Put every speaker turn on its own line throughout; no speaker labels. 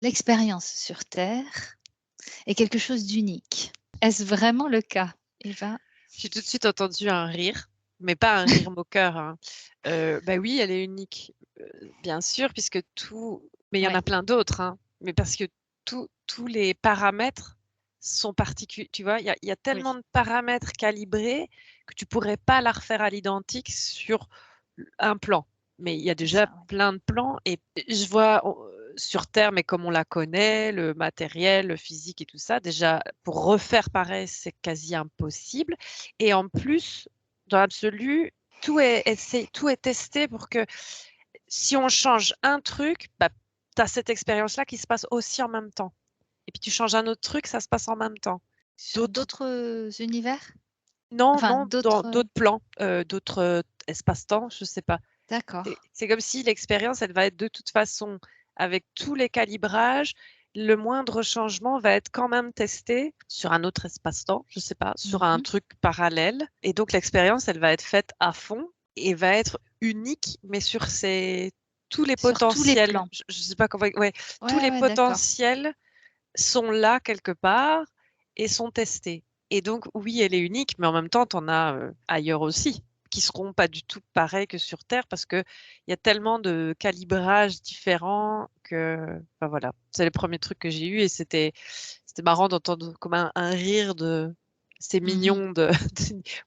l'expérience sur Terre est quelque chose d'unique. Est-ce vraiment le cas, Eva?
J'ai tout de suite entendu un rire, mais pas un rire moqueur, hein. Bah oui, elle est unique, bien sûr, puisque mais il y en
Ouais,
a plein d'autres, hein, mais parce que tous les paramètres sont particuliers. Tu vois? Il y a
oui,
tellement de paramètres calibrés que tu pourrais pas la refaire à l'identique sur un plan. Mais il y a
c'est
déjà
ça, ouais.
plein de plans et je vois sur Terre, mais comme on la connaît, le matériel, le physique et tout ça, déjà pour refaire pareil, c'est quasi impossible et en plus, dans l'absolu, tout est testé pour que si on change un truc, bah, tu as cette expérience-là qui se passe aussi en même temps et puis tu changes un autre truc, ça se passe en même temps.
Sur
D'autres
d'autres univers?
non,
Enfin,
non, dans
d'autres,
d'autres plans, d'autres, espaces-temps, je sais pas. C'est
d'accord.
c'est comme si l'expérience, elle va être de toute façon avec tous les calibrages, le moindre changement va être quand même testé sur un autre espace-temps, je sais pas, sur un
Mmh.
truc parallèle et donc l'expérience, elle va être faite à fond et va être unique, mais sur tous les
Sur tous les
potentiels,
plans.
je sais pas comment ouais, tous
Ouais,
les
ouais, d'accord.
potentiels sont là quelque part et sont testés et donc oui, elle est unique, mais en même temps, tu en as, ailleurs aussi, qui seront pas du tout pareils que sur Terre parce qu'il y a tellement de calibrages différents que enfin voilà. C'est le premier truc que j'ai eu et c'était marrant d'entendre comme un rire de «C'est
Mmh.
mignon» de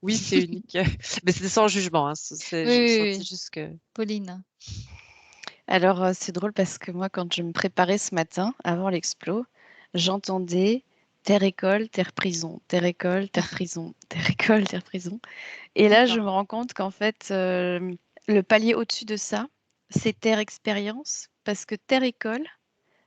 oui, c'est unique, mais c'était sans jugement, hein,
Oui,
j'ai
oui,
senti
oui.
juste que
Pauline?
Alors, c'est drôle parce que moi, quand je me préparais ce matin, avant l'explo, j'entendais terre école, terre prison, terre école, terre prison, terre école, terre prison. Et là, je
D'accord.
me rends compte qu'en fait, le palier au-dessus de ça, c'est terre expérience, parce que terre école,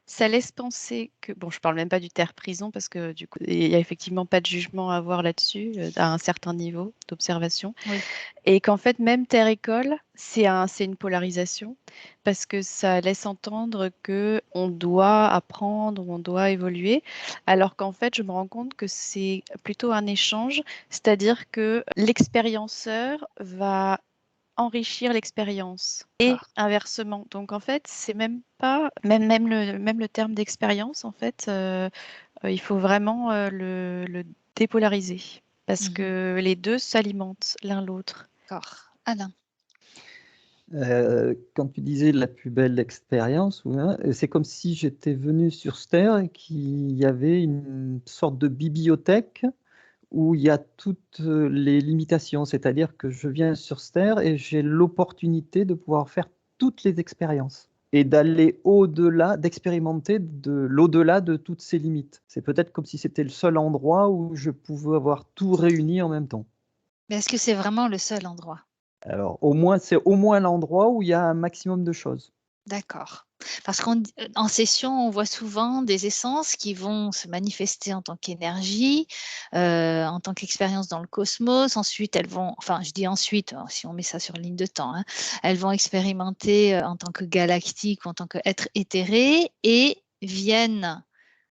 ça laisse penser que, bon, je parle même pas du terre prison parce que du coup, il y a effectivement pas de jugement à avoir là-dessus, à un certain niveau d'observation.
Oui.
Et qu'en fait, même terre école, c'est une polarisation parce que ça laisse entendre que on doit apprendre, on doit évoluer, alors qu'en fait, je me rends compte que c'est plutôt un échange, c'est-à-dire que l'expérienceur va enrichir l'expérience et
D'accord.
inversement. Donc en fait, c'est même pas même le terme d'expérience en fait, il faut vraiment le dépolariser parce
Mmh.
que les deux s'alimentent l'un l'autre.
D'accord. Alain?
Quand tu disais la plus belle expérience, ou hein, c'est comme si j'étais venu sur cette terre et qu'il y avait une sorte de bibliothèque où il y a toutes, les limitations. C'est-à-dire que je viens sur cette terre et j'ai l'opportunité de pouvoir faire toutes les expériences et d'aller au-delà, d'expérimenter de l'au-delà de toutes ces limites. C'est peut-être comme si c'était le seul endroit où je pouvais avoir tout réuni en même temps.
Mais est-ce que c'est vraiment le seul endroit?
Alors au moins, c'est au moins l'endroit où il y a un maximum de choses.
D'accord. Parce en session, on voit souvent des essences qui vont se manifester en tant qu'énergie, en tant qu'expérience dans le cosmos. Ensuite, elles vont enfin, je dis ensuite, si on met ça sur ligne de temps, hein, elles vont expérimenter, en tant que galactique ou en tant qu'être éthéré et viennent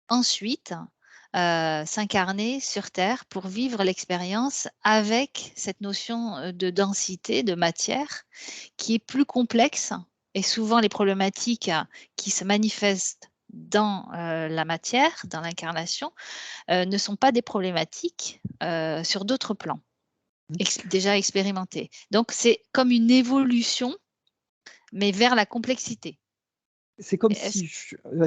ensuite, s'incarner sur Terre pour vivre l'expérience avec cette notion, de densité, de matière qui est plus complexe et souvent les problématiques qui se manifestent dans, la matière, dans l'incarnation, ne sont pas des problématiques, sur d'autres plans, déjà expérimentés. Donc c'est comme une évolution, mais vers la complexité.
C'est comme
Est-ce
si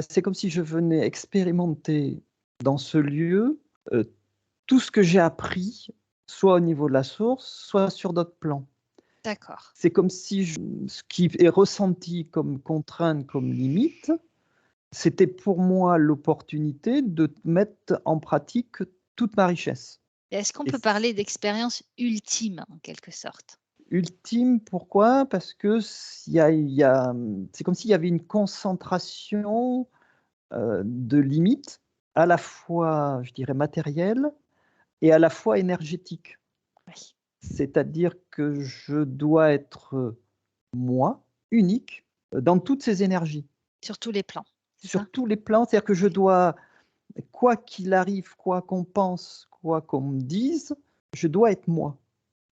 c'est comme si je venais expérimenter dans ce lieu, tout ce que j'ai appris, soit au niveau de la source, soit sur d'autres plans.
d'accord.
C'est comme si ce qui est ressenti comme contrainte, comme limite, c'était pour moi l'opportunité de mettre en pratique toute ma richesse.
Et est-ce qu'on
Et
peut parler d'expérience ultime en quelque sorte?
ultime, pourquoi? Parce que c'est comme s'il y avait une concentration, de limites, à la fois, je dirais, matérielles et à la fois énergétiques.
Oui,
C'est-à-dire que je dois être, moi, unique, dans toutes ces énergies,
sur tous les plans, c'est
sur
ça?
tous les plans. C'est-à-dire que je dois, quoi qu'il arrive, quoi qu'on pense, quoi qu'on me dise, je dois être moi.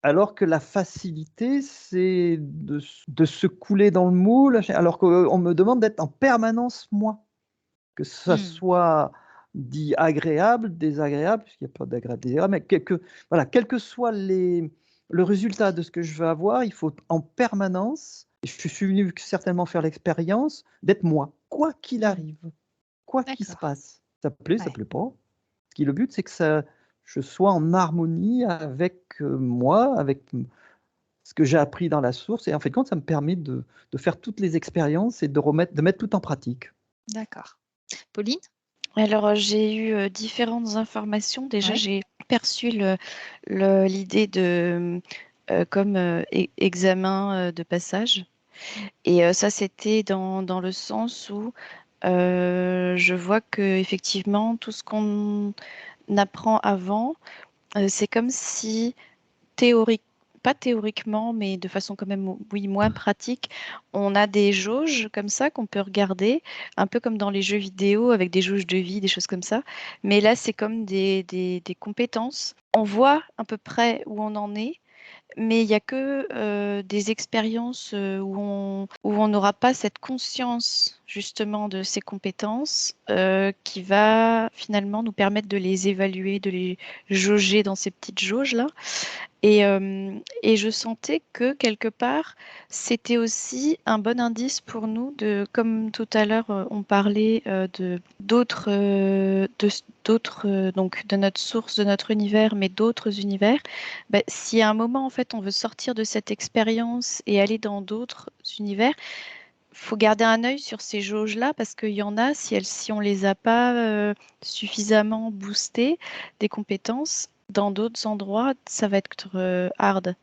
Alors que la facilité, c'est de se couler dans le moule, alors qu'on me demande d'être en permanence moi. que ça soit dit agréable, désagréable, puisqu'il n'y a pas d'agréable, désagréable, mais voilà, quel que soit le résultat de ce que je veux avoir, il faut en permanence, et je suis venu certainement faire l'expérience, d'être moi, quoi qu'il arrive, quoi qu'il se
D'accord.
passe. Ça plaît, ça
Ouais.
plaît pas. Le but, c'est que je sois en harmonie avec moi, avec ce que j'ai appris dans la source. Et en fait, quand ça me permet de faire toutes les expériences et de mettre tout en pratique.
D'accord. Pauline?
Alors, j'ai eu différentes informations. Déjà,
Ouais.
j'ai perçu l'idée de comme examen de passage. Et ça, c'était dans le sens où je vois que effectivement, tout ce qu'on apprend avant, c'est comme si pas théoriquement, mais de façon quand même, oui, moins pratique, on a des jauges comme ça qu'on peut regarder, un peu comme dans les jeux vidéo avec des jauges de vie, des choses comme ça. Mais là, c'est comme des compétences. On voit à peu près où on en est, mais il n'y a que des expériences où on n'aura pas cette conscience justement de ces compétences qui va finalement nous permettre de les évaluer, de les jauger dans ces petites jauges-là. Et je sentais que quelque part, c'était aussi un bon indice pour nous comme tout à l'heure, on parlait donc de notre source, de notre univers, mais d'autres univers. Ben, si à un moment, en fait, on veut sortir de cette expérience et aller dans d'autres univers, faut garder un œil sur ces jauges-là parce qu'il y en a, si on les a pas suffisamment boostées, des compétences, dans d'autres endroits, ça va être hard.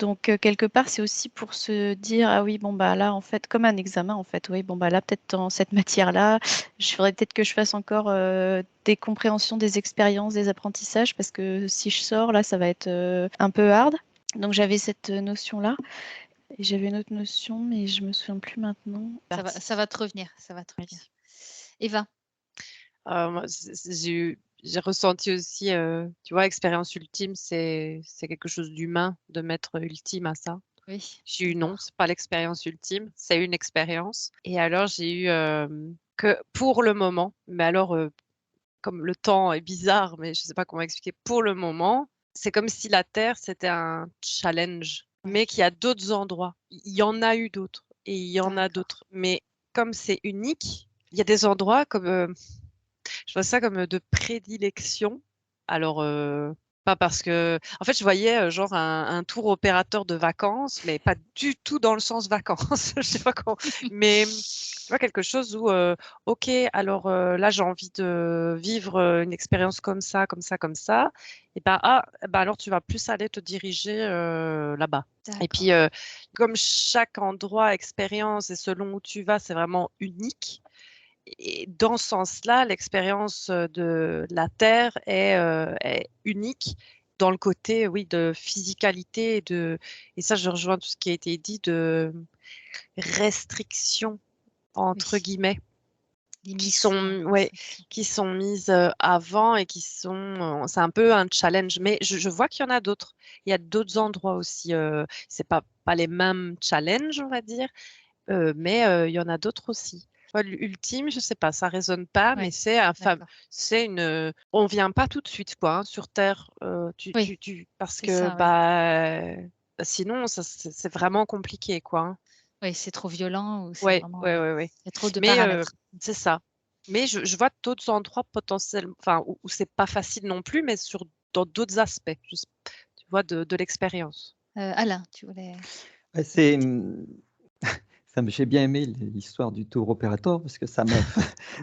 Donc, quelque part, c'est aussi pour se dire, ah oui, bon, bah là, en fait, comme un examen, en fait, oui, bon, bah là, peut-être dans cette matière-là, je ferais peut-être que je fasse encore des compréhensions, des expériences, des apprentissages, parce que si je sors, là, ça va être un peu hard. Donc, j'avais cette notion-là. Et j'avais une autre notion, mais je me souviens plus maintenant.
Ça va te revenir. Ça va te revenir. Eva?
Moi, j'ai ressenti aussi, tu vois, expérience ultime, c'est quelque chose d'humain de mettre ultime à ça.
Oui.
J'ai eu non, c'est pas l'expérience ultime, c'est une expérience. Et alors, j'ai eu que pour le moment, mais alors, comme le temps est bizarre, mais je sais pas comment expliquer, pour le moment, c'est comme si la Terre, c'était un challenge, mais qu'il y a d'autres endroits. Il y en a eu d'autres, et il y en a
D'accord.
d'autres. Mais comme c'est unique, il y a des endroits comme, je vois ça comme de prédilection. Alors, pas parce que... En fait, je voyais genre un tour opérateur de vacances, mais pas du tout dans le sens vacances. Je sais pas comment. Mais tu vois, quelque chose où, OK, alors là, j'ai envie de vivre une expérience comme ça, comme ça, comme ça. Et ben, alors tu vas plus aller te diriger là-bas. Et puis, comme chaque endroit, expérience, et selon où tu vas, c'est vraiment unique. Et dans ce sens-là, l'expérience de la Terre est unique dans le côté, oui, de physicalité et ça, je rejoins tout ce qui a été dit de restrictions, entre
Oui.
guillemets,
Limite,
qui sont mises avant et c'est un peu un challenge. Mais je vois qu'il y en a d'autres. Il y a d'autres endroits aussi. C'est pas les mêmes challenges, on va dire, mais il y en a d'autres aussi. L'ultime, je sais pas, ça résonne pas, mais
d'accord.
on vient pas tout de suite, quoi, hein, sur Terre,
Oui,
parce
c'est
que
ça, oui.
sinon, c'est vraiment compliqué, quoi, hein.
Oui, c'est trop violent ou c'est
Ouais,
vraiment,
ouais, ouais, ouais.
il y a trop de
Mais
paramètres.
c'est ça. Mais je vois d'autres endroits potentiellement, enfin, où c'est pas facile non plus, mais dans d'autres aspects, tu vois, de l'expérience.
Alain, tu voulais...
Ouais, j'ai bien aimé l'histoire du tour opérateur parce que ça me,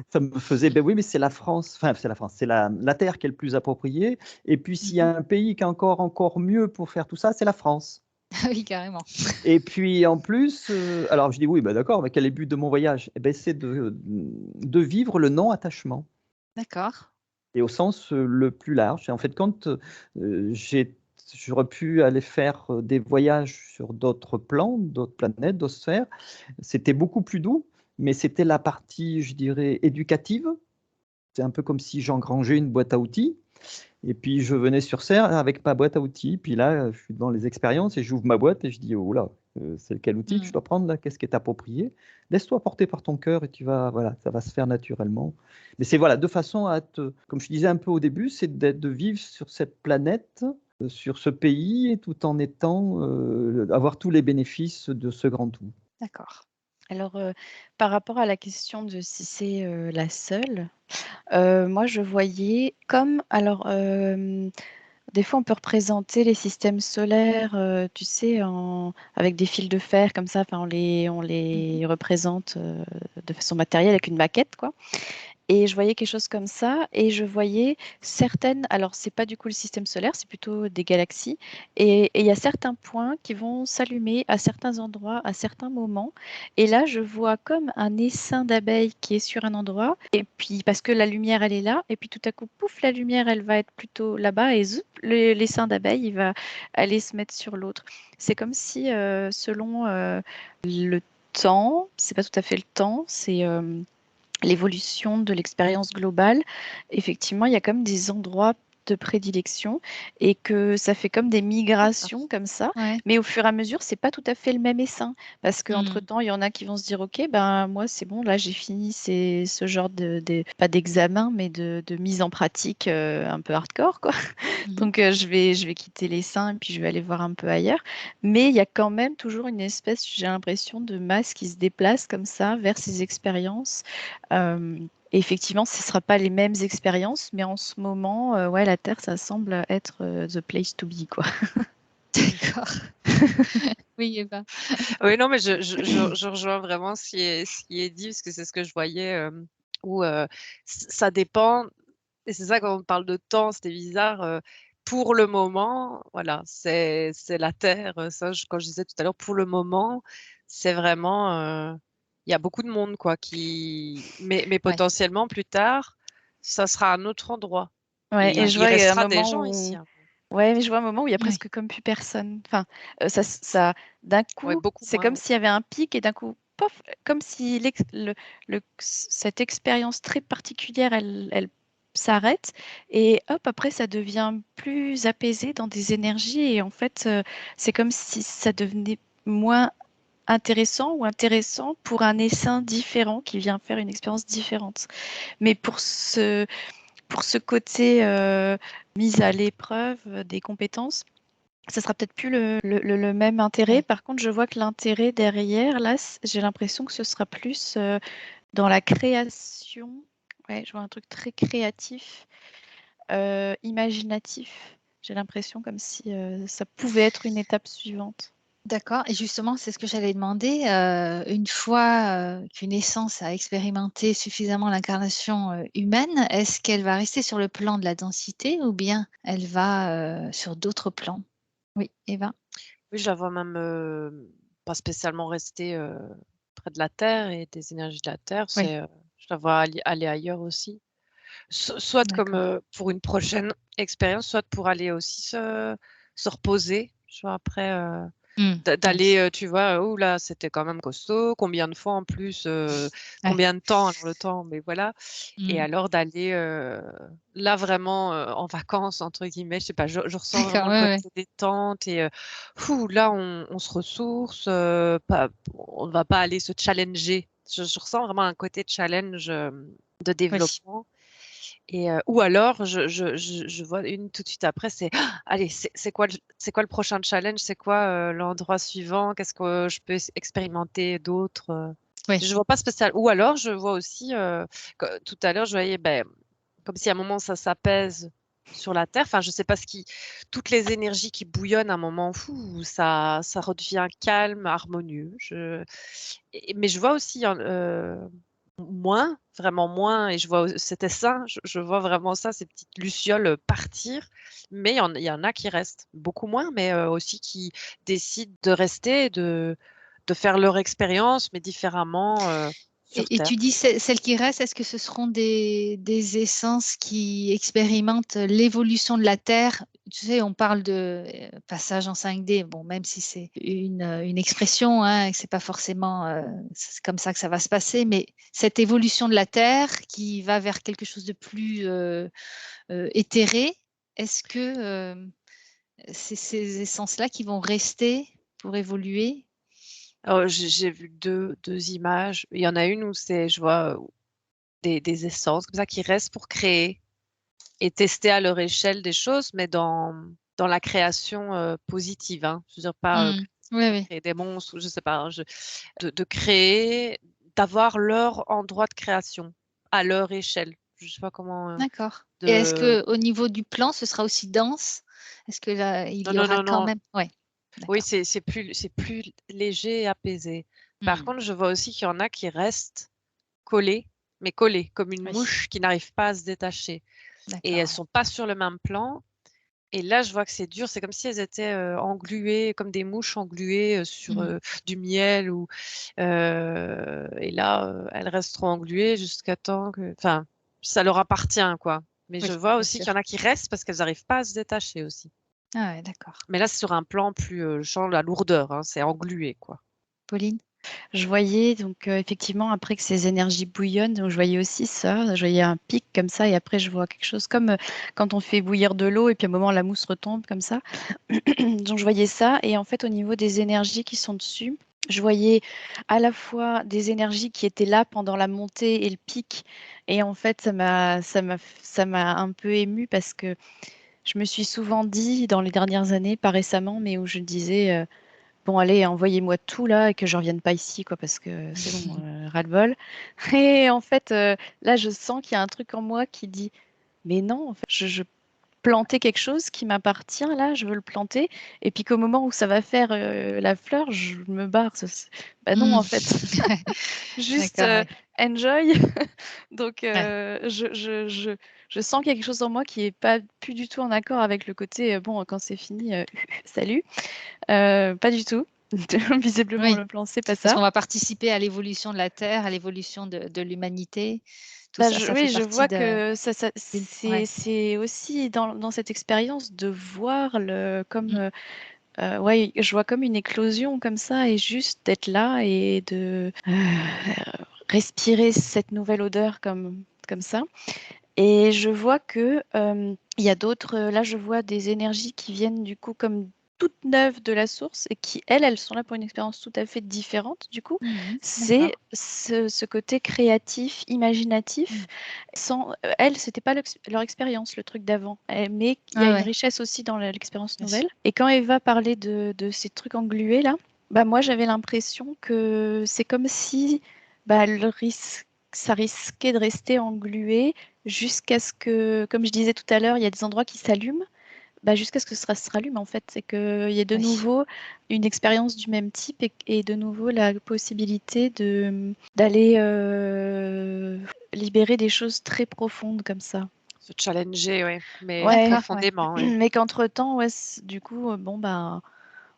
ça me faisait, ben oui, mais c'est la France, enfin, c'est la France, c'est la Terre qui est le plus appropriée. Et puis, s'il y a un pays qui est encore mieux pour faire tout ça, c'est la France.
Oui, carrément.
Et puis, en plus, alors je dis oui, ben d'accord, mais quel est le but de mon voyage? Eh ben, c'est de vivre le non-attachement.
D'accord.
Et au sens le plus large. Et en fait, quand j'aurais pu aller faire des voyages sur d'autres plans, d'autres planètes, d'autres sphères, c'était beaucoup plus doux, mais c'était la partie, je dirais, éducative. C'est un peu comme si j'engrangeais une boîte à outils. Et puis je venais sur Terre avec ma boîte à outils. Puis là, je suis dans les expériences et j'ouvre ma boîte et je dis, oh là, c'est quel outil que je dois prendre là, qu'est-ce qui est approprié. Laisse-toi porter par ton cœur et voilà, ça va se faire naturellement. Mais c'est voilà, de façon à comme je disais un peu au début, c'est de vivre sur cette planète, sur ce pays, et tout en avoir tous les bénéfices de ce grand tout.
D'accord.
Alors, par rapport à la question de si c'est la seule, moi je voyais comme, alors, des fois on peut représenter les systèmes solaires, tu sais, avec des fils de fer comme ça, enfin on les représente de façon matérielle avec une maquette, quoi. Et je voyais quelque chose comme ça, et je voyais certaines, alors c'est pas du coup le système solaire, c'est plutôt des galaxies, et il y a certains points qui vont s'allumer à certains endroits, à certains moments, et là je vois comme un essaim d'abeilles qui est sur un endroit, et puis parce que la lumière elle est là, et puis tout à coup, pouf, la lumière elle va être plutôt là-bas, et zoup, l'essaim d'abeilles il va aller se mettre sur l'autre. C'est comme si selon le temps, c'est pas tout à fait le temps, c'est l'évolution de l'expérience globale, effectivement, il y a comme des endroits de prédilection, et que ça fait comme des migrations comme ça,
Ouais.
mais au fur et à mesure, c'est pas tout à fait le même essaim, parce qu'entre-temps, il y en a qui vont se dire, ok, ben moi c'est bon, là j'ai fini ce genre pas d'examen, mais de mise en pratique un peu hardcore, quoi. Donc je vais quitter l'essaim et puis je vais aller voir un peu ailleurs. Mais il y a quand même toujours une espèce, j'ai l'impression, de masse qui se déplace comme ça vers ces expériences. Et effectivement, ce ne sera pas les mêmes expériences, mais en ce moment, ouais, la Terre, ça semble être the place to be, quoi.
D'accord. Oui, Eva.
Oui, non, mais je rejoins vraiment ce qui est dit, parce que c'est ce que je voyais, où ça dépend. Et c'est ça, quand on parle de temps, c'était bizarre. Pour le moment, voilà, c'est la Terre. Ça, quand je disais tout à l'heure, pour le moment, c'est vraiment. Il y a beaucoup de monde, quoi, mais
Ouais.
potentiellement plus tard, ça sera un autre endroit.
Ouais, et je
Il
vois, il y a un
restera des
moment
gens
où...
ici, hein.
Ouais, mais je vois un moment où il y a
Ouais.
presque comme plus personne. Enfin, d'un
Ouais,
coup,
beaucoup
c'est
moins.
comme s'il y avait un pic, et d'un coup, pof, comme si cette expérience très particulière, elle s'arrête, et hop, après, ça devient plus apaisé dans des énergies, et en fait, c'est comme si ça devenait moins intéressant ou intéressant pour un essaim différent qui vient faire une expérience différente. Mais pour ce côté mise à l'épreuve des compétences, ça sera peut-être plus le même intérêt.
Ouais.
Par contre, je vois que l'intérêt derrière, là, j'ai l'impression que ce sera plus dans la création. Ouais, je vois un truc très créatif, imaginatif. J'ai l'impression comme si ça pouvait être une étape suivante.
D'accord. Et justement, c'est ce que j'allais demander. Une fois qu'une essence a expérimenté suffisamment l'incarnation humaine, est-ce qu'elle va rester sur le plan de la densité ou bien elle va sur d'autres plans? Oui, Eva.
Oui, je la vois même pas spécialement rester près de la Terre et des énergies de la Terre.
Oui,
Je la vois aller ailleurs aussi. Soit comme
d'accord.
pour une prochaine expérience, soit pour aller aussi se reposer. Tu vois, après, d'aller,
Oui.
tu vois, oh là, c'était quand même costaud. Combien de fois en plus,
Ouais.
combien de temps, alors le temps, mais voilà. Et
Mm.
alors d'aller là vraiment en vacances, entre guillemets, je sais pas, je ressens
D'accord,
vraiment le
ouais,
côté
ouais.
détente et là on se ressource, on ne va pas aller se challenger. Je ressens vraiment un côté challenge de
Oui.
développement. Et ou alors je vois une tout de suite après, c'est: «Ah, allez, c'est quoi le prochain challenge? C'est quoi l'endroit suivant? Qu'est-ce que je peux expérimenter d'autre?»
Oui.
Je vois pas spécial, ou alors je vois aussi, tout à l'heure je voyais, comme si à un moment ça s'apaise sur la terre, enfin je sais pas, toutes les énergies qui bouillonnent à un moment, fou, ça redevient calme, harmonieux. Mais je vois aussi moins, vraiment moins, et je vois c'était ça, je vois vraiment ça, ces petites lucioles partir, mais il y en a qui restent. Beaucoup moins, mais aussi qui décident de rester, de faire leur expérience, mais différemment, sur
Et
terre.
tu dis celles qui restent, est-ce que ce seront des essences qui expérimentent l'évolution de la Terre? Tu sais, on parle de passage en 5D, bon, même si c'est une expression, hein, et que c'est pas forcément c'est comme ça que ça va se passer, mais cette évolution de la Terre qui va vers quelque chose de plus éthéré, est-ce que c'est ces essences-là qui vont rester pour évoluer?
Alors, j'ai vu deux images. Il y en a une où je vois des essences comme ça qui restent pour créer et tester à leur échelle des choses, mais dans la création positive. Hein. Je veux dire, pas
Oui, oui.
créer des monstres, je sais pas. Hein, de créer, d'avoir leur endroit de création à leur échelle. Je sais pas comment.
D'accord. Et est-ce que au niveau du plan, ce sera aussi dense? Est-ce que là, il
Non,
y
non,
aura
non,
quand
non.
même. Ouais,
Oui,
d'accord.
c'est plus léger et apaisé. Par
Hmm,
contre, je vois aussi qu'il y en a qui restent collées, mais collées, comme une
Oui.
mouche qui n'arrive pas à se détacher. Et elles
D'accord.
sont pas sur le même plan. Et là, je vois que c'est dur. C'est comme si elles étaient engluées, comme des mouches engluées sur
Hmm,
du miel. Et là, elles resteront engluées jusqu'à temps que. Enfin, ça leur appartient, quoi. Mais
oui,
je vois
bien
aussi qu'il y
sûr.
en a qui restent parce qu'elles n'arrivent pas à se détacher aussi.
Ah ouais, d'accord.
Mais là, c'est sur un plan plus, je sens la lourdeur, hein, c'est englué, quoi.
Pauline?
Je voyais donc effectivement après que ces énergies bouillonnent, donc je voyais aussi ça, je voyais un pic comme ça et après je vois quelque chose comme quand on fait bouillir de l'eau et puis à un moment la mousse retombe comme ça. Donc je voyais ça et en fait au niveau des énergies qui sont dessus, je voyais à la fois des énergies qui étaient là pendant la montée et le pic et en fait ça m'a un peu émue parce que je me suis souvent dit dans les dernières années, pas récemment, mais où je disais bon, allez, envoyez-moi tout là et que je revienne pas ici, quoi, parce que c'est bon, ras-le-bol. Et en fait, là, je sens qu'il y a un truc en moi qui dit, mais non, en fait, je plantais quelque chose qui m'appartient, là, je veux le planter. Et puis qu'au moment où ça va faire la fleur, je me barre. Bah non,
Hmm.
en fait, juste
D'accord, oui.
enjoy. Donc,
Ouais.
je sens qu'il y a quelque chose en moi qui est pas plus du tout en accord avec le côté, bon, quand c'est fini, salut. Pas du tout. Visiblement,
Oui.
le plan, c'est pas
Parce
ça.
qu'on va participer à l'évolution de la Terre, à l'évolution de l'humanité. Tout
Bah,
ça, ça fait
oui, je
partie
vois que
ouais.
c'est aussi dans cette expérience de voir comme,
Mm.
ouais, je vois comme une éclosion comme ça et juste d'être là et de respirer cette nouvelle odeur comme ça. Et je vois que il y a d'autres. Là, je vois des énergies qui viennent du coup comme toutes neuves de la source et qui, elles sont là pour une expérience tout à fait différente. Du coup,
Mhm.
c'est
D'accord.
ce côté créatif, imaginatif.
Mm.
Sans elles, c'était pas leur expérience, le truc d'avant. Mais il y a
Ouais,
une
ouais,
richesse aussi dans l'expérience
bien sûr.
nouvelle. Et quand Eva parlait de ces trucs englués là, bah moi j'avais l'impression que c'est comme si bah, ça risquait de rester englué jusqu'à ce que, comme je disais tout à l'heure, il y a des endroits qui s'allument, bah, jusqu'à ce que ça se rallume en fait. C'est qu'il y ait de
Oui.
nouveau une expérience du même type et de nouveau la possibilité d'aller libérer des choses très profondes comme ça.
Se challenger, oui, mais
Ouais,
D'accord, ouais.
profondément, oui.
mais qu'entre-temps, ouais, du coup, bon, bah,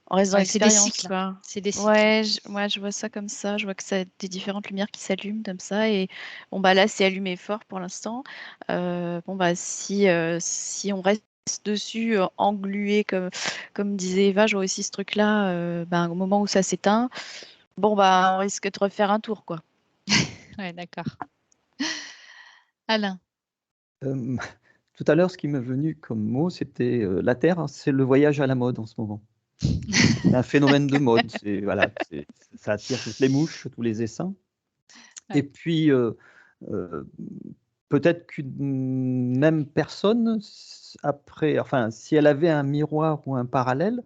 on reste dans
Ouais, c'est des
l'expérience,
cycles.
quoi.
C'est des cycles.
Ouais, moi je vois ça comme ça, je vois que ça a des différentes lumières qui s'allument comme ça et bon bah là c'est allumé fort pour l'instant. Bon bah si on reste dessus englué comme disait Eva, je vois aussi ce truc-là, ben, au moment où ça s'éteint, bon bah on risque de refaire un tour quoi.
Ouais, d'accord. Alain.
Euh, Tout à l'heure, ce qui m'est venu comme mot, c'était la Terre, hein, c'est le voyage à la mode en ce moment. C'est un phénomène de mode. Voilà, ça attire toutes les mouches, tous les essaims. Et
Ouais.
puis, euh, peut-être qu'une même personne, après, enfin, si elle avait un miroir ou un parallèle,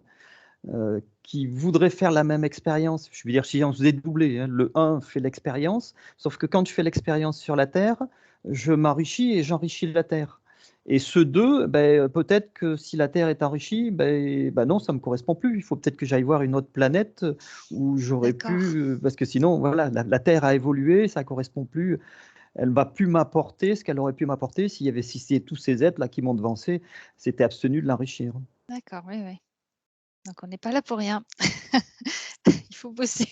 qui voudrait faire la même expérience, je veux dire, si on se dédoublait, hein, le un fait l'expérience, sauf que quand je fais l'expérience sur la Terre, je m'enrichis et j'enrichis la Terre. Et ce 2, ben, peut-être que si la Terre est enrichie, ben non, ça ne me correspond plus. Il faut peut-être que j'aille voir une autre planète où j'aurais
D'accord.
pu, parce que sinon, voilà, la Terre a évolué, ça ne correspond plus. Elle ne va plus m'apporter ce qu'elle aurait pu m'apporter s'il y avait si tous ces êtres là qui m'ont devancé, c'était abstenu de l'enrichir.
D'accord, oui, oui. Donc on n'est pas là pour rien. Il faut bosser.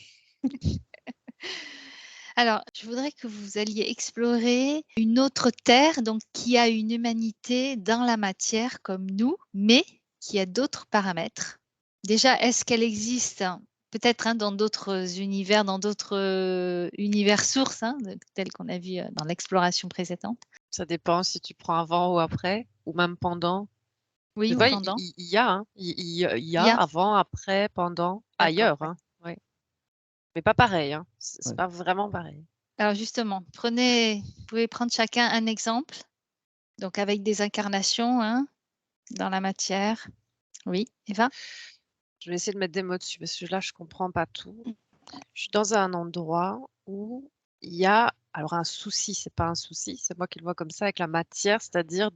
Alors, je voudrais que vous alliez explorer une autre terre, donc qui a une humanité dans la matière comme nous, mais qui a d'autres paramètres. Déjà, est-ce qu'elle existe peut-être dans d'autres univers, dans d'autres univers sources, tels qu'on a vu dans l'exploration précédente?
Ça dépend si tu prends avant ou après, ou même pendant.
Oui,
Tu
ou
vois,
pendant?
il y a, hein, il y
Il y
a
a?
avant, après, pendant,
D'accord,
ailleurs,
ouais.
hein, ouais. Mais pas pareil, hein. C'est
Ouais.
pas vraiment pareil.
Alors justement, vous pouvez prendre chacun un exemple, donc avec des incarnations, hein, dans la matière. Oui, Eva?
Je vais essayer de mettre des mots dessus parce que là, je comprends pas tout.
Mmh.
Je suis dans un endroit où il y a alors un souci, c'est pas un souci, c'est moi qui le vois comme ça avec la matière, c'est-à-dire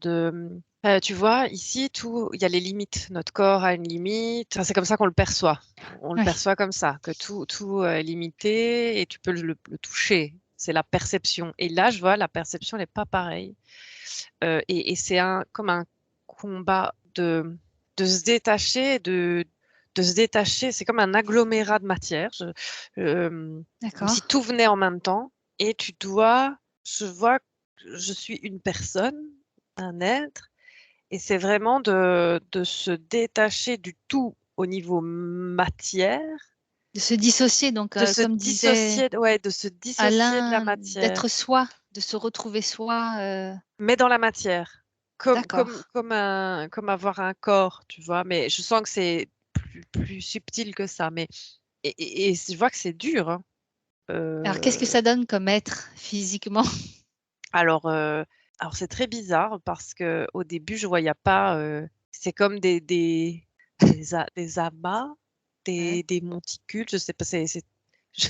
tu vois, ici, il y a les limites. Notre corps a une limite. Enfin, c'est comme ça qu'on le perçoit. On le
Oui,
perçoit comme ça, que tout est limité et tu peux le toucher. C'est la perception. Et là, je vois, la perception n'est pas pareille. Et c'est comme un combat de se détacher, de se détacher. C'est comme un agglomérat de matière, comme si
d'accord.
tout venait en même temps. Et je vois que je suis une personne, un être, et c'est vraiment de se détacher du tout au niveau matière,
De se dissocier donc, comme disait
de se dissocier de la
Alain,
matière.
d'être soi, de se retrouver soi,
Mais dans la matière,
d'accord,
comme avoir un corps, tu vois? Mais je sens que c'est plus subtil que ça, mais et je vois que c'est dur, hein.
alors qu'est-ce que
Heu,
ça donne comme être physiquement?
alors, heu, alors c'est très bizarre parce qu'au début je voyais pas, c'est comme des amas,
Ouais.
des monticules, je sais pas, je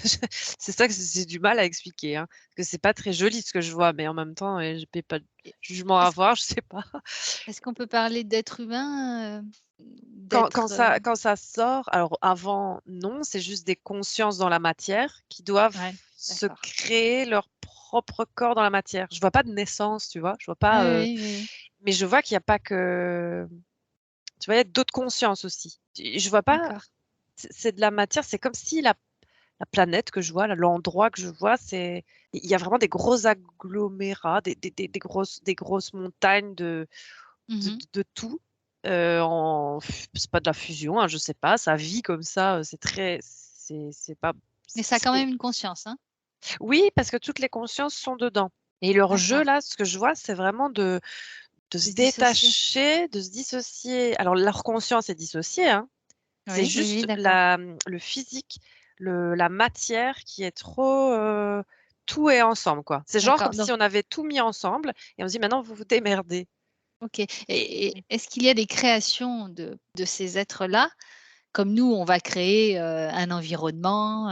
c'est ça que j'ai du mal à expliquer, hein, parce que c'est pas très joli ce que je vois, mais en même temps, je paie pas de
Et
jugement à
est-ce
avoir, je sais pas.
est-ce qu'on peut parler d'être humain,
Quand
d'être,
quand ça sort, alors avant, non, c'est juste des consciences dans la matière qui doivent
ouais,
se
d'accord.
créer leur propre corps dans la matière. Je vois pas de naissance, tu vois? Je vois
Oui,
pas,
oui, oui, oui.
mais je vois qu'il y a pas que tu vois, il y a d'autres consciences aussi. Je vois pas
D'accord.
c'est de la matière, c'est comme si la planète que je vois, là, l'endroit que je vois, il y a vraiment des gros agglomérats, des grosses montagnes
Mmh.
de tout, c'est pas de la fusion, hein, je sais pas, ça vit comme ça, c'est pas
Mais ça a quand
c'est
même une conscience, hein?
oui, parce que toutes les consciences sont dedans et leur jeu
D'accord.
là, ce que je vois, c'est vraiment de
De
se
se dissocier.
détacher, de se dissocier. Alors leur conscience est dissociée, hein, c'est
Oui, oui, oui,
juste
d'accord.
le physique, la matière qui est trop, tout est ensemble, quoi. C'est genre comme
D'accord,
si
donc
on avait tout mis ensemble et on se dit: «Maintenant vous vous démerdez».
OK, et est-ce qu'il y a des créations de ces êtres-là? Comme nous, on va créer, un environnement,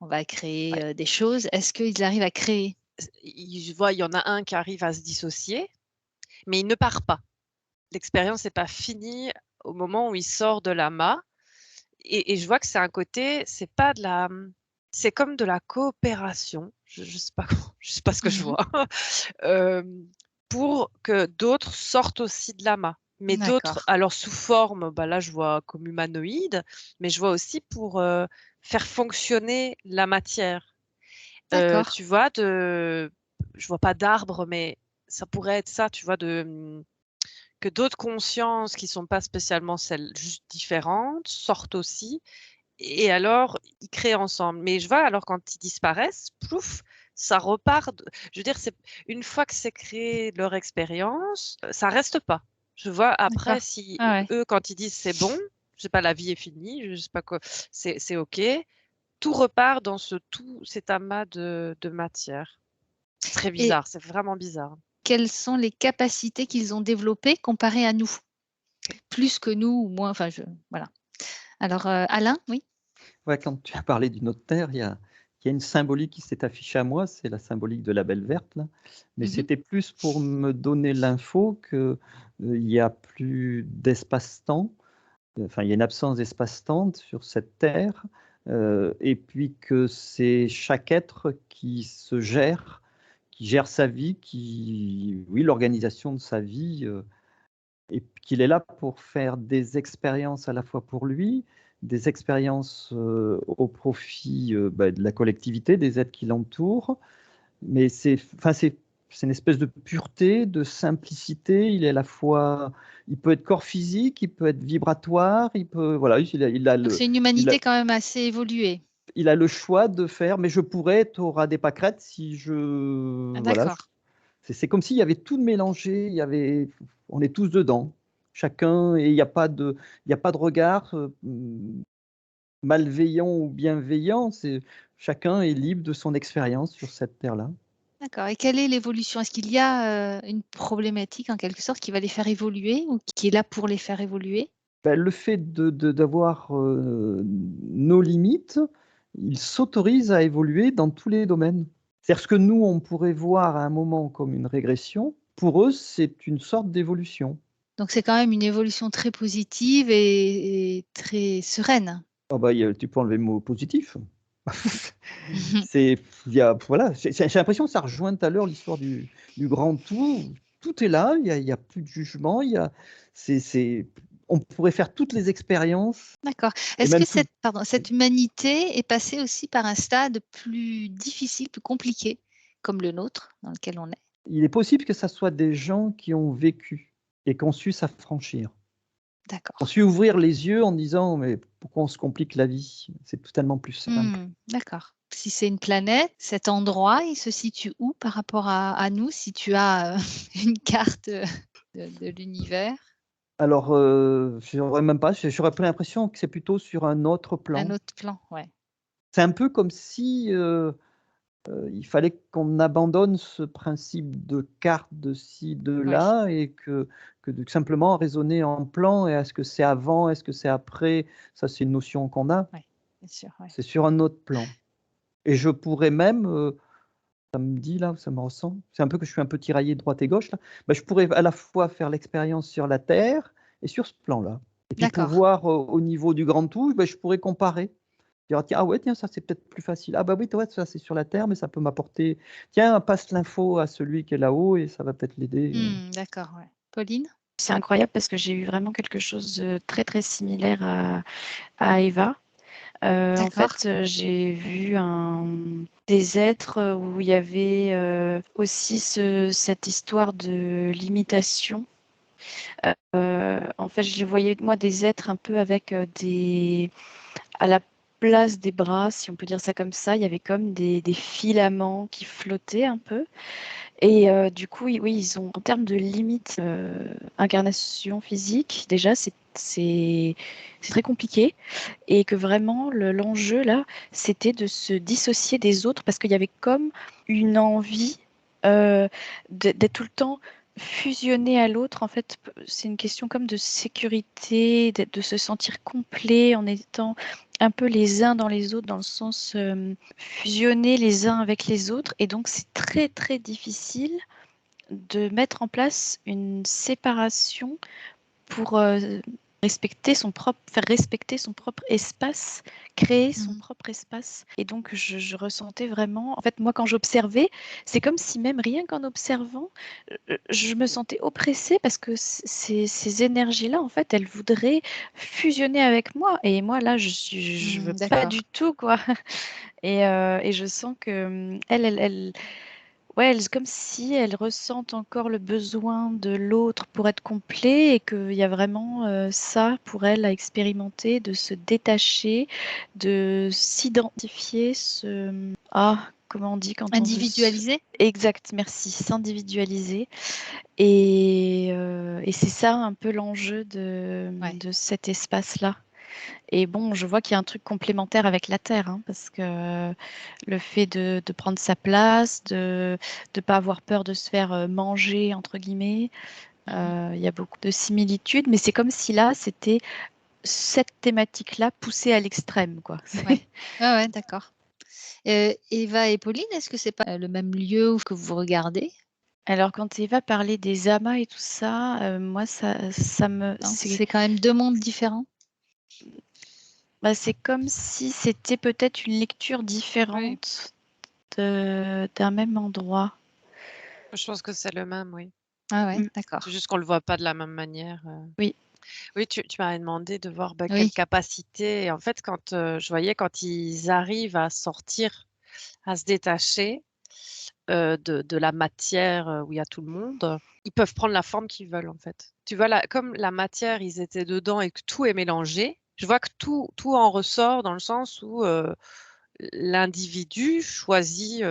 on va créer,
Ouais,
des choses. Est-ce qu'ils arrivent à créer?
je vois, il y en a un qui arrive à se dissocier, mais il ne part pas. L'expérience n'est pas finie au moment où il sort de l'amas et je vois que c'est un côté, c'est pas de la, c'est comme de la coopération, je sais pas comment je sais pas ce que je
Mmh.
vois, hem, pour que d'autres sortent aussi de l'amas. Mais d'autres
D'accord,
alors sous forme, bah, là je vois comme humanoïde, mais je vois aussi pour, faire fonctionner la matière.
d'accord,
Tu vois je vois pas d'arbre, mais ça pourrait être ça, tu vois que d'autres consciences qui sont pas spécialement celles juste différentes sortent aussi et alors ils créent ensemble. Mais je vois alors quand ils disparaissent, plouf, ça repart de je veux dire, c'est une fois que c'est créé leur expérience, ça reste pas. Je vois après
d'accord.
si
Ah ouais,
eux, quand ils disent: «C'est bon», je sais pas, la vie est finie, je sais pas quoi, c'est OK, tout repart dans tout cet amas de matière. C'est très
et
bizarre, c'est vraiment bizarre.
quelles sont les capacités qu'ils ont développées comparées à nous? Plus que nous ou moins, enfin voilà. Alors, Alain, oui?
Ouais, quand tu as parlé d'une autre terre, il y a une symbolique qui s'est affichée à moi, c'est la symbolique de la belle verte là, mais
Mmh.
c'était plus pour me donner l'info que, il y a plus d'espace-temps, enfin, il y a une absence d'espace-temps sur cette terre, et puis que c'est chaque être qui gère sa vie, oui, l'organisation de sa vie, et puis qu'il est là pour faire des expériences à la fois pour lui, des expériences, au profit, de la collectivité, des êtres qui l'entourent. Mais c'est une espèce de pureté, de simplicité. Il est à la fois il peut être corps physique, il peut être vibratoire, il peut voilà,
Donc c'est une
il a
humanité quand même assez évoluée.
il a le choix de faire, mais je pourrais être au ras des pâquerettes si
Ah
voilà,
d'accord.
c'est comme s'il y avait tout de mélangé, on est tous dedans. Chacun et il y a pas de regard, malveillant ou bienveillant, chacun est libre de son expérience sur cette terre-là.
D'accord, et quelle est l'évolution? Est-ce qu'il y a, une problématique en quelque sorte qui va les faire évoluer ou qui est là pour les faire évoluer?
Ben, le fait d'avoir nos limites, ils s'autorisent à évoluer dans tous les domaines. C'est-à-dire ce que nous, on pourrait voir à un moment comme une régression, pour eux, c'est une sorte d'évolution.
Donc c'est quand même une évolution très positive et très sereine?
Ah bah, tu peux enlever le mot positif. C'est, voilà, j'ai l'impression que ça rejoint tout à l'heure l'histoire du grand tout. Tout est là, il y a plus de jugement, on pourrait faire toutes les expériences
D'accord.
et
Est-ce que
même tout.
cette humanité est passée aussi par un stade plus difficile, plus compliqué, comme le nôtre, dans lequel on est?
Il est possible que ça soit des gens qui ont vécu et qui ont su s'affranchir. Ont
D'accord.
su ouvrir les yeux en disant: «Mais pourquoi on se complique la vie? C'est totalement plus simple».
D'accord. Si c'est une planète, cet endroit, il se situe où par rapport à nous? Si tu as, une carte, de l'univers,
Alors, j'aurais même pas, j'aurais pas l'impression que c'est plutôt sur un autre
un
plan.
autre plan, ouais.
C'est un peu comme si, il fallait qu'on abandonne ce principe de carte de ci, de
Oui,
là et que de simplement raisonner en plan et est-ce que c'est avant, est-ce que c'est après? Ça, c'est une notion qu'on a,
oui, bien sûr, ouais.
c'est sur un autre plan et je pourrais même, ça me dit là, ça me ressent, c'est un peu que je suis un peu tiraillé droite et gauche là, bah, je pourrais à la fois faire l'expérience sur la Terre et sur ce plan-là et puis pour
D'accord.
voir, au niveau du grand tout, bah, je pourrais comparer. Dire: «Tiens, ah ouais, tiens, ça, c'est peut-être plus facile. Ah bah oui, ouais, ça, c'est sur la terre, mais ça peut m'apporter tiens, passe l'info à celui qui est là-haut et ça va peut-être l'aider».
D'accord, ouais. Pauline?
C'est incroyable parce que j'ai eu vraiment quelque chose de très, très similaire à Eva. En
D'accord.
fait, j'ai vu des êtres où il y avait aussi cette histoire de limitation. En fait, je les voyais, moi, des êtres un peu avec à la place des bras, si on peut dire ça comme ça, il y avait comme des filaments qui flottaient un peu. Et du coup, oui, ils ont, en termes de limites, incarnation physique, déjà, c'est très compliqué. Et que vraiment, l'enjeu, là, c'était de se dissocier des autres parce qu'il y avait comme une envie d'être tout le temps fusionné à l'autre. En fait, c'est une question comme de sécurité, de se sentir complet en étant un peu les uns dans les autres, dans le sens fusionner les uns avec les autres. Et donc, c'est très, très difficile de mettre en place une séparation pour faire respecter son propre espace, créer son
Mmh.
propre espace. Et donc, je ressentais vraiment, en fait, moi, quand j'observais, c'est comme si même rien qu'en observant, je me sentais oppressée parce que ces énergies-là, en fait, elles voudraient fusionner avec moi. Et moi, là, je veux pas
D'accord.
du tout, quoi. Et je sens que elle, ouais, comme si elles ressentent encore le besoin de l'autre pour être complet et qu'il y a vraiment ça pour elles à expérimenter, de se détacher, de s'identifier, comment on dit quand on veut
Individualisé?
Exact, merci, s'individualiser. Et c'est ça un peu l'enjeu
Ouais.
de cet espace-là. Et bon, je vois qu'il y a un truc complémentaire avec la Terre, hein, parce que le fait de prendre sa place, de ne pas avoir peur de se faire manger, entre guillemets,
Mmh.
il y a beaucoup de similitudes, mais c'est comme si là, c'était cette thématique-là poussée à l'extrême, quoi.
Ouais. Ouais, ouais, d'accord. Eva et Pauline, est-ce que c'est pas, le même lieu que vous regardez?
Alors, quand Eva parlait des amas et tout ça, moi,
Non? C'est quand même 2 mondes différents?
c'est comme si c'était peut-être une lecture
Oui,
différente d'un même endroit.
je pense que c'est le même, oui.
Ah ouais,
Mm.
C'est
d'accord.
juste qu'on le voit pas de la même manière.
Oui.
Oui, tu m'avais demandé de voir, bah, quelle
Oui.
capacité et en fait, quand, je voyais quand ils arrivent à sortir, à se détacher, de la matière, où il y a tout le monde, ils peuvent prendre la forme qu'ils veulent, en fait. Tu vois, comme la matière, ils étaient dedans et que tout est mélangé, je vois que tout en ressort dans le sens où, l'individu choisit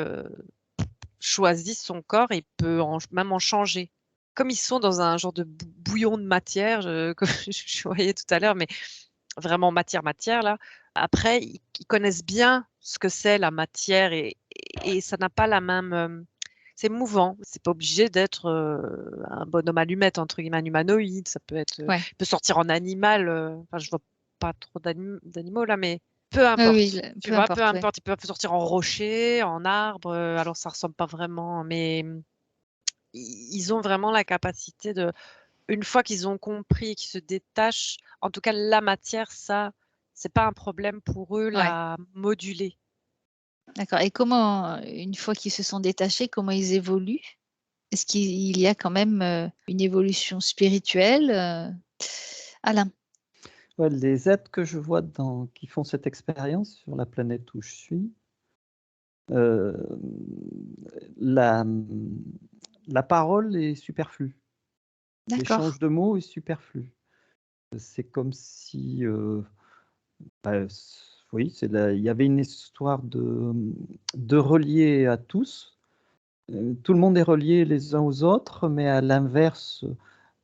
son corps et peut même en changer. Comme ils sont dans un genre de bouillon de matière, comme je voyais tout à l'heure, mais vraiment matière, là. Après, ils connaissent bien ce que c'est la matière et ça n'a pas la même. C'est mouvant. C'est pas obligé d'être un bonhomme allumette, entre guillemets, un humanoïde. Ça peut être,
Ouais.
il peut sortir en animal. Enfin, je vois pas trop d'animaux là, mais peu
Oui,
importe.
oui,
Tu
peu
vois, peu
importe, ouais.
importe. Ils peuvent sortir en rocher, en arbre. Alors, ça ressemble pas vraiment, mais ils ont vraiment la capacité de, une fois qu'ils ont compris, qu'ils se détachent, en tout cas la matière, ça, c'est pas un problème pour eux,
Ouais.
la moduler.
D'accord. Et comment, une fois qu'ils se sont détachés, comment ils évoluent? Est-ce qu'il y a quand même une évolution spirituelle? Alain?
Ouais, les êtres que je vois qui font cette expérience sur la planète où je suis, euh, la, la parole est superflue.
D'accord.
L'échange de mots est superflu. C'est comme si, bah, oui, il y avait une histoire de relier à tous. Tout le monde est relié les uns aux autres, mais à l'inverse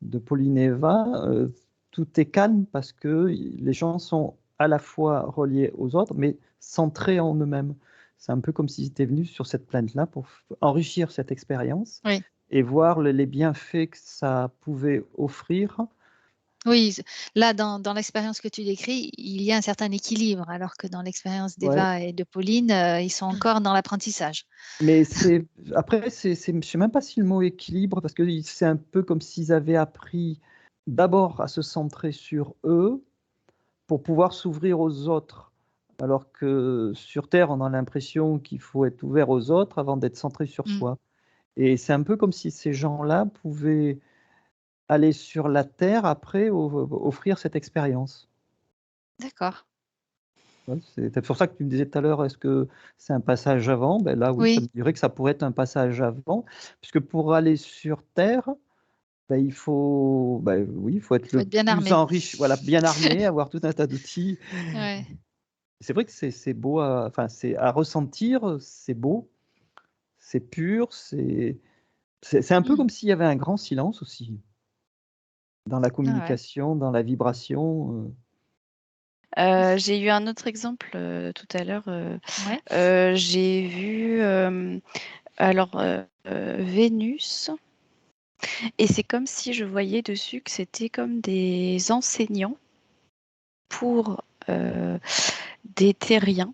de Pauline et Eva, tout est calme parce que les gens sont à la fois reliés aux autres, mais centrés en eux-mêmes. C'est un peu comme s'ils étaient venus sur cette planète-là pour enrichir cette expérience
Oui.
et voir les bienfaits que ça pouvait offrir.
Oui, là, dans l'expérience que tu décris, il y a un certain équilibre, alors que dans l'expérience
Ouais.
d'Eva et de Pauline, ils sont encore dans l'apprentissage.
Mais après, je ne sais même pas si le mot équilibre, parce que c'est un peu comme s'ils avaient appris d'abord à se centrer sur eux pour pouvoir s'ouvrir aux autres. Alors que sur Terre, on a l'impression qu'il faut être ouvert aux autres avant d'être centré sur
Mm.
soi. Et c'est un peu comme si ces gens-là pouvaient aller sur la Terre après offrir cette expérience.
D'accord.
Ouais, c'est pour ça que tu me disais tout à l'heure, est-ce que c'est un passage avant? Ben là, oui, ça me
Oui,
dirait que ça pourrait être un passage avant, puisque pour aller sur Terre, ben, oui, il faut être
il faut
le
être bien
plus
armé.
enrichi, voilà, bien armé, avoir tout un tas d'outils.
Ouais.
C'est vrai que c'est beau, enfin, c'est à ressentir, c'est beau, c'est pur, c'est un peu
Mm.
comme s'il y avait un grand silence aussi dans la
Ah ouais.
communication, dans la vibration.
J'ai eu un autre exemple tout à l'heure.
Ouais.
J'ai vu Vénus, et c'est comme si je voyais dessus que c'était comme des enseignants pour des terriens.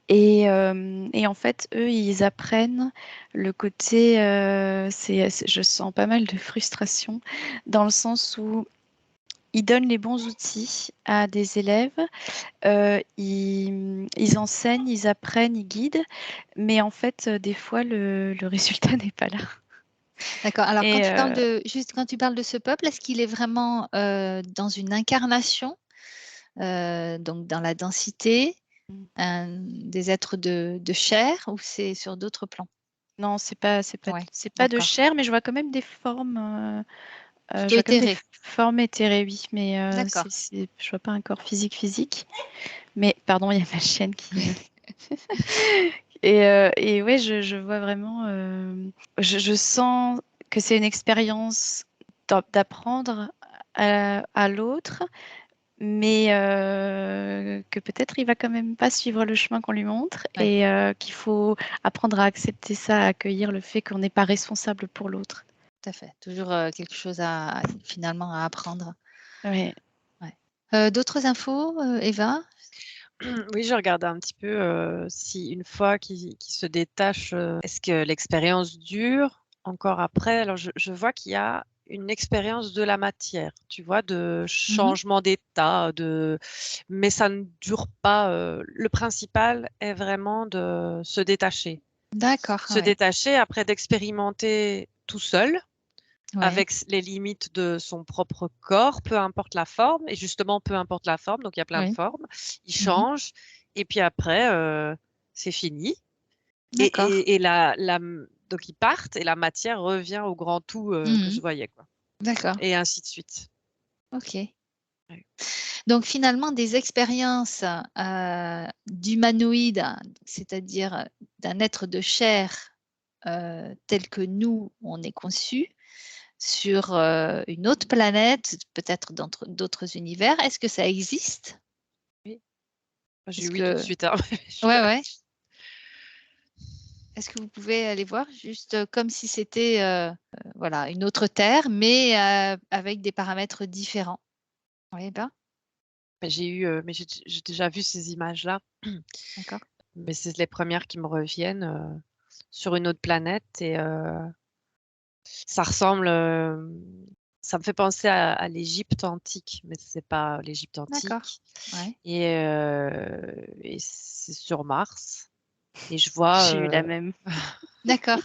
Et en fait, eux, ils apprennent le côté, je sens pas mal de frustration dans le sens où ils donnent les bons outils à des élèves, ils enseignent, ils apprennent, ils guident, mais en fait, des fois, le résultat n'est pas là.
D'accord. Alors,
Et
quand tu parles de ce peuple, est-ce qu'il est vraiment dans une incarnation, donc dans la densité, des êtres de chair, ou c'est sur d'autres plans?
non, c'est pas
Ouais,
de
d'accord.
chair, mais je vois quand même des formes. Je
Plutôt
vois comme des
éthéré.
formes éthérées, oui, mais
D'accord.
je vois pas un corps physique. Mais pardon, il y a ma chienne qui. Et ouais, je vois vraiment. Je sens que c'est une expérience d'apprendre à l'autre, mais que peut-être il va quand même pas suivre le chemin qu'on lui montre
Ouais,
et qu'il faut apprendre à accepter ça, à accueillir le fait qu'on n'est pas responsable pour l'autre.
tout à fait. Toujours quelque chose finalement à apprendre.
Ouais.
Ouais. D'autres infos, Eva?
Oui, je regardais un petit peu si une fois qu'ils se détachent, est-ce que l'expérience dure encore après? Alors, je vois qu'il y a une expérience de la matière, tu vois, de
Mhm.
changement d'état, mais ça ne dure pas. Le principal est vraiment de se détacher.
D'accord,
Se
ouais.
détacher après d'expérimenter tout seul,
Ouais.
avec les limites de son propre corps, peu importe la forme, et justement, peu importe la forme, donc il y a plein de
Oui.
formes, il
Mhm.
change, et puis après, c'est fini.
D'accord.
Donc ils partent, et la matière revient au grand tout que je
Mhm.
voyais, quoi.
D'accord.
Et ainsi de suite.
Ok.
Ouais.
Donc finalement, des expériences d'humanoïdes, c'est-à-dire d'un être de chair tel que nous, on est conçu, sur une autre planète, peut-être dans d'autres univers. Est-ce que ça existe?
J'ai
Est-ce
eu oui tout de
que...
suite. Hein.
Ouais. Est-ce que vous pouvez aller voir juste comme si c'était voilà, une autre Terre, mais avec des paramètres différents? Oui, ben,
J'ai eu, mais j'ai déjà vu ces images-là,
d'accord.
mais c'est les premières qui me reviennent sur une autre planète et ça ressemble. Ça me fait penser à l'Égypte antique, mais c'est pas l'Égypte
D'accord.
antique.
Ouais.
Et c'est sur Mars. Et je vois.
J'ai eu la même.
D'accord.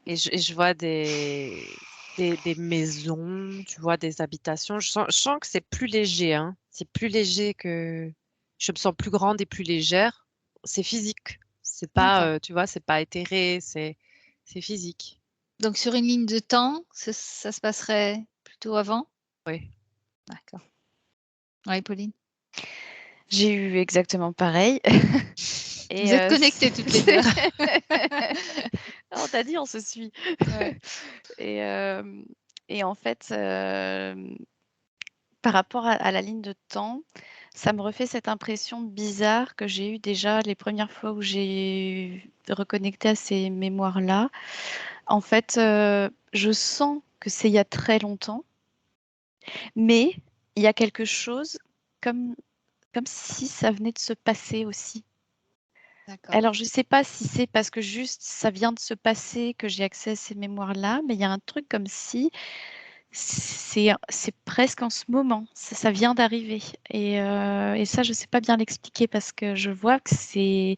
Et je vois des maisons, tu vois, des habitations. Je sens que c'est plus léger, hein. C'est plus léger que. Je me sens plus grande et plus légère. C'est physique. C'est pas,
D'accord.
tu vois, c'est pas éthéré, c'est physique.
Donc sur une ligne de temps, ça se passerait plutôt avant?
Oui.
D'accord. Oui, Pauline?
J'ai eu exactement pareil. Et
Vous êtes connectées toutes les deux.
On t'a dit, on se suit.
Ouais.
Et en fait, par rapport à la ligne de temps, ça me refait cette impression bizarre que j'ai eue déjà les premières fois où j'ai reconnecté à ces mémoires-là. En fait, je sens que c'est il y a très longtemps, mais il y a quelque chose comme si ça venait de se passer aussi.
D'accord.
Alors, je ne sais pas si c'est parce que juste ça vient de se passer que j'ai accès à ces mémoires-là, mais il y a un truc comme si c'est presque en ce moment, ça vient d'arriver. Et ça, je ne sais pas bien l'expliquer parce que je vois qu'il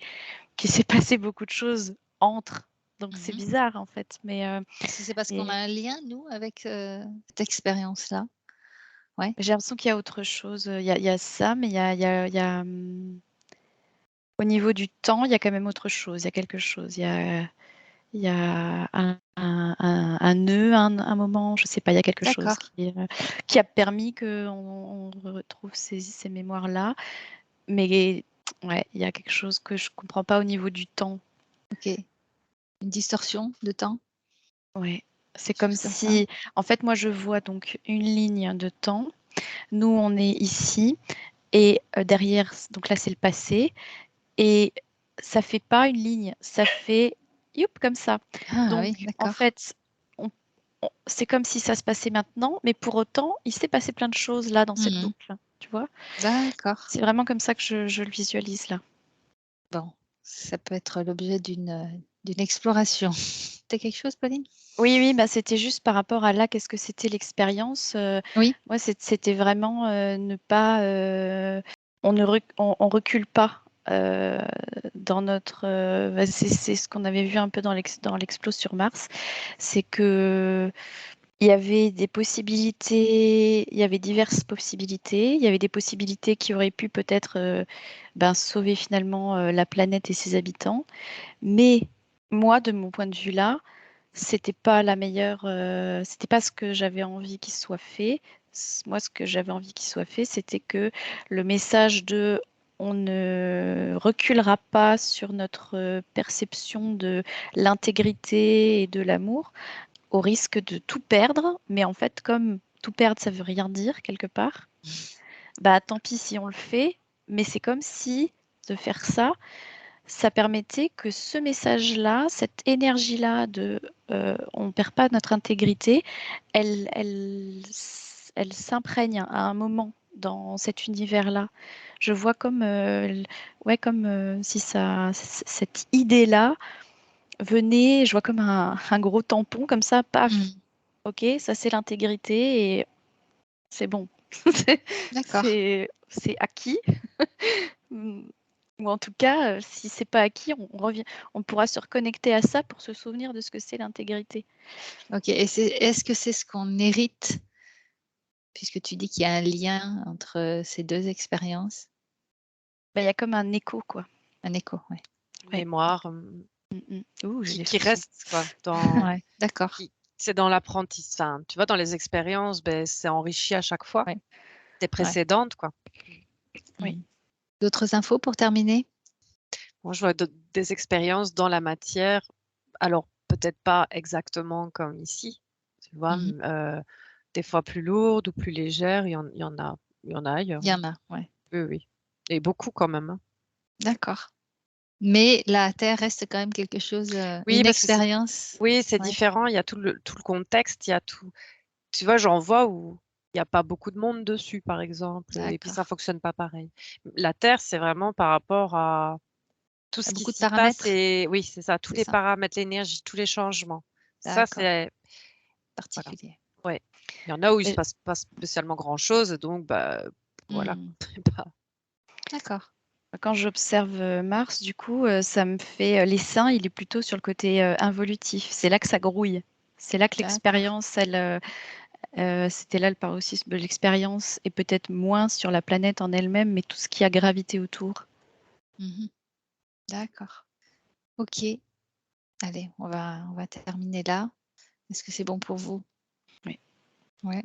s'est passé beaucoup de choses entre. Donc, c'est bizarre en fait. Mais
Est-ce que c'est parce qu'on a un lien, nous, avec cette expérience-là? Ouais.
j'ai l'impression qu'il y a autre chose. Il y a ça, mais il y a, au niveau du temps, il y a quand même autre chose. Il y a quelque chose. Il y a un nœud, un moment, je ne sais pas, il y a quelque chose
D'accord.
qui a permis qu'on retrouve ces mémoires-là. Mais ouais, il y a quelque chose que je ne comprends pas au niveau du temps.
Ok. Une distorsion de temps?
Ouais. C'est
Quelque
comme
chose comme ça.
si, en fait, moi, je vois donc une ligne de temps. Nous, on est ici. Et derrière, donc là, c'est le passé. Et ça fait pas une ligne, ça fait youp, comme ça.
Ah
Donc,
oui,
en
d'accord.
fait, c'est comme si ça se passait maintenant, mais pour autant, il s'est passé plein de choses là dans cette
Mhm.
boucle, tu vois.
D'accord.
C'est vraiment comme ça que je le visualise là.
Bon, ça peut être l'objet d'une exploration. T'as quelque chose, Pauline?
Oui, bah, c'était juste par rapport à là, qu'est-ce que c'était l'expérience.
Oui.
Moi, c'était vraiment ne pas, on recule pas dans notre. C'est ce qu'on avait vu un peu dans l'explo sur Mars, c'est que il y avait des possibilités, il y avait diverses possibilités. Il y avait des possibilités qui auraient pu peut-être sauver finalement la planète et ses habitants. Mais moi, de mon point de vue là, c'était pas la meilleure, c'était pas ce que j'avais envie qu'il soit fait. Moi, ce que j'avais envie qu'il soit fait, c'était que le message de on ne reculera pas sur notre perception de l'intégrité et de l'amour, au risque de tout perdre. Mais en fait, comme tout perdre, ça veut rien dire quelque part, bah tant pis si on le fait. Mais c'est comme si de faire ça, ça permettait que ce message-là, cette énergie-là de on ne perd pas notre intégrité, elle s'imprègne à un moment dans cet univers-là. Je vois comme, comme si cette idée-là venait, je vois comme un gros tampon comme ça, paf,
Mhm.
ok, ça c'est l'intégrité et c'est bon.
D'accord.
C'est acquis. Ou en tout cas, si c'est pas acquis, on revient, on pourra se reconnecter à ça pour se souvenir de ce que c'est l'intégrité.
Ok. Et est-ce que c'est ce qu'on hérite, puisque tu dis qu'il y a un lien entre ces deux expériences?
Bah, il y a comme un écho, quoi.
Un écho, oui.
Ouais.
Mémoire
Ouh, j'ai des
qui
frissons.
reste, quoi. Dans,
Ouais, d'accord.
c'est dans l'apprentissage. Tu vois, dans les expériences, ben, c'est enrichi à chaque fois
Ouais.
des précédentes, quoi.
Oui.
Mhm. D'autres infos pour terminer?
Moi, je vois des expériences dans la matière. Alors, peut-être pas exactement comme ici. tu vois,
Mmh.
Des fois plus lourdes ou plus légères, il y en a ailleurs,
Il y
oui.
en a, ouais.
Oui, oui, et beaucoup quand même, hein.
D'accord. Mais la Terre reste quand même quelque chose,
Oui,
une
parce que c'est
expérience?
oui, c'est
Ouais,
différent, il y a tout le contexte, il y a tout. Tu vois, j'en vois où il y a pas beaucoup de monde dessus, par exemple, et puis ça
d'accord.
fonctionne pas pareil. La Terre, c'est vraiment par rapport à tout
Il y
ce
a
qui
beaucoup de
s'y passe,
paramètres?
et oui, c'est ça, tous
C'est
les
ça?
paramètres, l'énergie, tous les changements. Ça,
D'accord,
c'est voilà,
particulier.
ouais. Il y en a où il se
Mais
passe pas spécialement grand-chose, donc bah, voilà.
Mmh.
Bah,
D'accord.
quand j'observe Mars, du coup, ça me fait les seins, il est plutôt sur le côté involutif. C'est là que ça grouille. C'est là que
D'accord.
l'expérience, c'était là le paroxysme de l'expérience, et peut-être moins sur la planète en elle-même, mais tout ce qui a gravité autour.
Mmh. D'accord. OK. Allez, on va terminer là. Est-ce que c'est bon pour vous?
Oui.
Ouais.